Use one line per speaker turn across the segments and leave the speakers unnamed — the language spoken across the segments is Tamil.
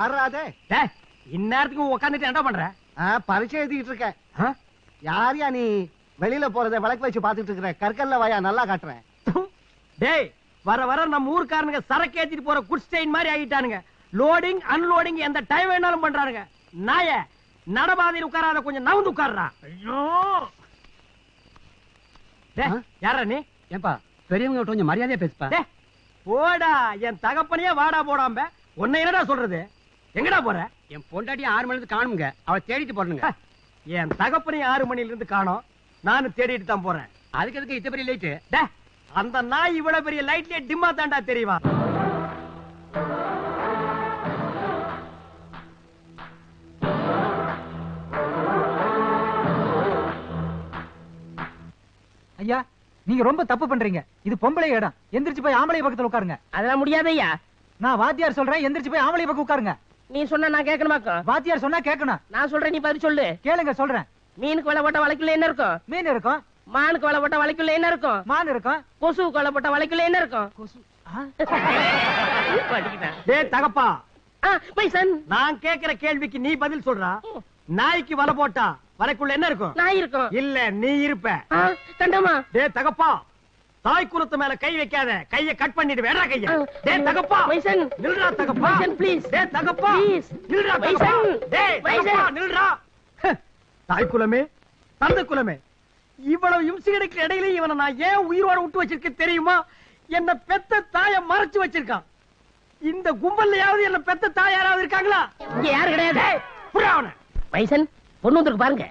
யாராதே
இந்நேரத்துக்கு உட்காந்துட்டு என்ன பண்ற?
பரீட்சை எழுதிட்டு இருக்கேன். யாரையா நீ வெளியில போறத விளக்கு வச்சு பாத்துட்டு இருக்கிற? கற்கல்ல வாயா, நல்லா காட்டுறேன்.
டேய், வர வர நம்ம ஊர்க்காரனுங்க சரக்கு ஏத்திட்டு போற குட் ஸ்டெயின் மாதிரி ஆகிட்டானுங்க. லோடிங் அன்லோடிங் எந்த டைம் வேணாலும் பண்றானுங்க. நாய நடபாதையில் உட்காராத, கொஞ்சம் நவுந்து உட்கார்றா. ஐயோ, யாரா நீ?
ஏன்பா பெரியவங்க கொஞ்சம் மரியாதையா பேசுப்பா.
போடா, என் தகப்பனையே வாடா போடாம உன்னை என்னடா சொல்றது? எங்கடா போற?
என் பொண்டாட்டி 6 மணில இருந்து காணுங்க, அவளை தேடிட்டு போறணுங்க.
என் தகப்பனையும் 6 மணில இருந்து காணோம், நானும் தேடிட்டு தான் போறேன்.
அதுக்கு எதுக்கு இத்த பெரிய லைட்டு?
அந்த நாய் இவ்வளவு பெரிய லைட்லயே டிம்மா தாண்டா தெரியுமா?
ஐயா, நீங்க ரொம்ப தப்பு பண்றீங்க. இது பொம்பளை இடம். எந்திரிச்சு போய் ஆம்பளை பக்கத்துல உட்காருங்க.
அதெல்லாம் முடியாது ஐயா.
நான் வாத்தியார் சொல்றேன், எந்திரிச்சு போய் ஆம்பளை பக்கம் உட்காருங்க.
நீ சொன்னா நான் கேட்கணுமாக்கும்?
வாத்தியார் சொன்னா கேட்கணும்.
நான் சொல்றேன், நீ பதில் சொல்லு.
கேளுங்க, சொல்றேன்.
மீனுக்கு வலை போட்ட வலைக்குள்ள என்ன இருக்கும்?
மீன் இருக்கும்.
மானுக்கு வலை போட்ட வலைக்குள்ள என்ன இருக்கும்?
மான் இருக்கும்.
கொசுவுக்கு வலை போட்ட வலைக்குள்ள என்ன இருக்கும்?
கொசு.
டேய் தகப்பா,
பைசன்,
நான் கேக்குற கேள்விக்கு நீ பதில் சொல்றா. நாய்க்கு வலை போட்டா வலைக்குள்ள என்ன இருக்கும்?
நாய் இருக்கும்.
இல்ல, நீ இருப்ப.
கண்டமா?
டேய் தகப்பா, தாய் குலத்து மேல கை வைக்காத, கைய கட் பண்ணிடு. வேற கைய. டேய் தகப்பா,
பைசன்
நில்றா தகப்பா.
Bison please.
டேய் தகப்பா,
ப்ளீஸ்
நில்றா தகப்பா.
பைசன்.
டேய் தகப்பா, நில்றா. தாய் குலமே, தந்தை குலமே, இவ்வளவு இம்சைகளுக்கு இடையில இவனை நான் ஏன் உயிரோட விட்டு வச்சிருக்கேன் தெரியுமா? என்ன பெத்த தாய மறைச்சு வச்சிருக்கான். இந்த கும்பல்லையாவது என்ன பெத்த தாய் யாராவது இருக்காங்களா?
இங்க யாரு கிடையாது.
புறாவன
பைசன், பொண்ணு வந்திருக்கு பாருங்க.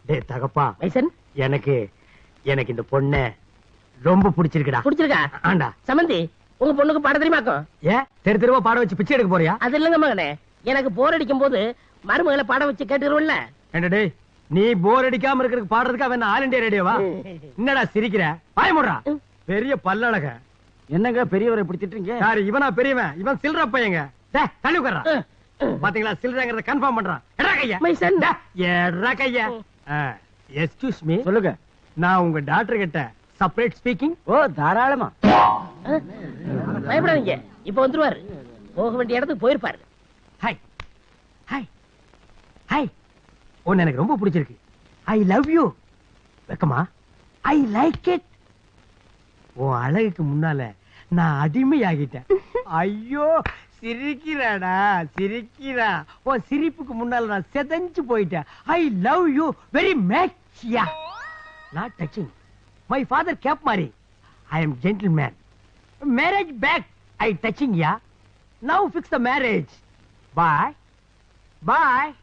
டேய் தகப்பா,
பைசன்,
எனக்கு இந்த பொண்ணு ரொம்ப பிடிச்சிருக்குடா.
பிடிச்சிருக்கா?
ஆண்டா.
சமந்தி, உங்க பொண்ணுக்கு பாட தெரியுமாக்கும்?
ஏன் தெரு தெருவா பாட வச்சு பிச்சை எடுக்க போறியா?
அது இல்லங்க மகனே, எனக்கு போர் அடிக்கும் போது மருமகளை பாட வச்சு கேட்டுருவோம்ல.
டேய், நீ போர் அடிக்காம இருக்கிறதுக்கு பாடுறதுக்கு அவன் ஆல் இண்டியா ரேடியோவா? என்னடா சிரிக்கிற? பாய முடுறா. பெரிய பல்லழக.
என்னங்க பெரியவரை பிடிச்சிட்டீங்க?
யாரு இவனா பெரியவன்? இவன் சில்ற பையங்க. டேய் தள்ளி உட்கார்றா. பாத்தீங்களா, சில்றங்கறத கன்ஃபார்ம் பண்றான். எடா கைய.
மைசன்,
எடா கைய. Excuse me.
சொல்லுங்க.
நான் உங்க டாக்டர் கிட்ட செப்பரேட் ஸ்பீக்கிங்.
ஓ, தாராளமா.
பயப்படாதீங்க, இப்ப வந்துருவாரு. போக வேண்டிய இடத்துக்கு போயிருப்பாரு.
Hi hi hi. உன்னை எனக்கு ரொம்ப பிடிச்சிருக்கு. I love you. வெக்கமா? I like it. உன் அழகுக்கு முன்னால நான் அடிமையாகிட்டேன். ஐயோ, சிரிக்கிறாடா, சிரிக்கிறா. உன் சிரிப்புக்கு முன்னால நான் செதஞ்சு போயிட்டேன். I love you very much. Yeah, not touching. My father கேப் மாரி. I am gentleman. Marriage back I touching. Yeah, now fix the marriage. Bye bye.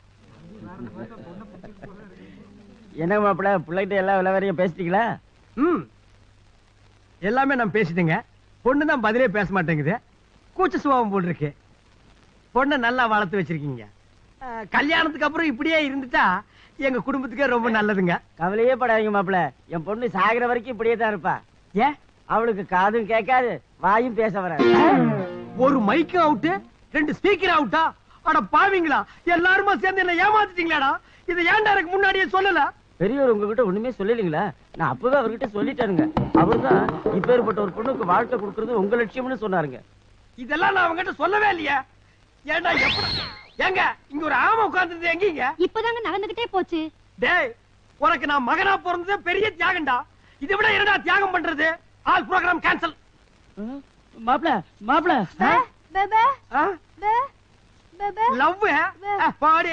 என்ன மாப்பிள்ள, பிள்ளைகிட்ட எல்லா விளையாடையும் பேசிட்டீங்களா?
எல்லாமே நான் பேசிட்டேங்க. பொண்ணு தான் பதிலே பேச மாட்டேங்குது. கூச்ச சுபாவம் போல் இருக்கு. பொண்ணை நல்லா வளர்த்து வச்சிருக்கீங்க. கல்யாணத்துக்கு அப்புறம் இப்படியே இருந்துட்டா எங்க குடும்பத்துக்கே ரொம்ப நல்லதுங்க.
கவலையே படாதீங்க மாப்பிள்ள, என் பொண்ணு சாகிற வரைக்கும் இப்படியே தான் இருப்பா.
ஏன்?
அவளுக்கு காதும் கேட்காது, வாயும் பேச வராது.
ஒரு மைக்கு அவுட்டு, 2 ஸ்பீக்கர் அவுட்டா? அட பாவீங்களா, எல்லாருமா சேர்ந்து என்ன ஏமாத்திட்டீங்களாடா. இதை ஏன்டா எனக்கு முன்னாடியே சொல்லல?
பெரியவர் உங்ககிட்ட ஒண்ணுமே சொல்லலீங்களா? நான் அப்பவே அவர்கிட்ட சொல்லிட்டாருங்க. அவர்தான் இப்பேற்பட்ட ஒரு பொண்ணுக்கு வாழ்க்கை கொடுக்கறது உங்க லட்சியம்னு சொன்னாருங்க.
இதெல்லாம் நான் அவங்ககிட்ட சொல்லவே இல்லையா? ஏன்டா எப்படி? ஏங்க, இங்க ஒரு ஆமை உட்கார்ந்தது எங்கீங்க?
இப்பதாங்க நடந்துகிட்டே போச்சு.
டேய், உனக்கு நான் மகனா பிறந்தது பெரிய தியாகம்டா. இதை விட என்னடா தியாகம் பண்றது? All programme cancel.
மாப்பிள மாப்பிள
பேபே பேபே
லவ் பாடி.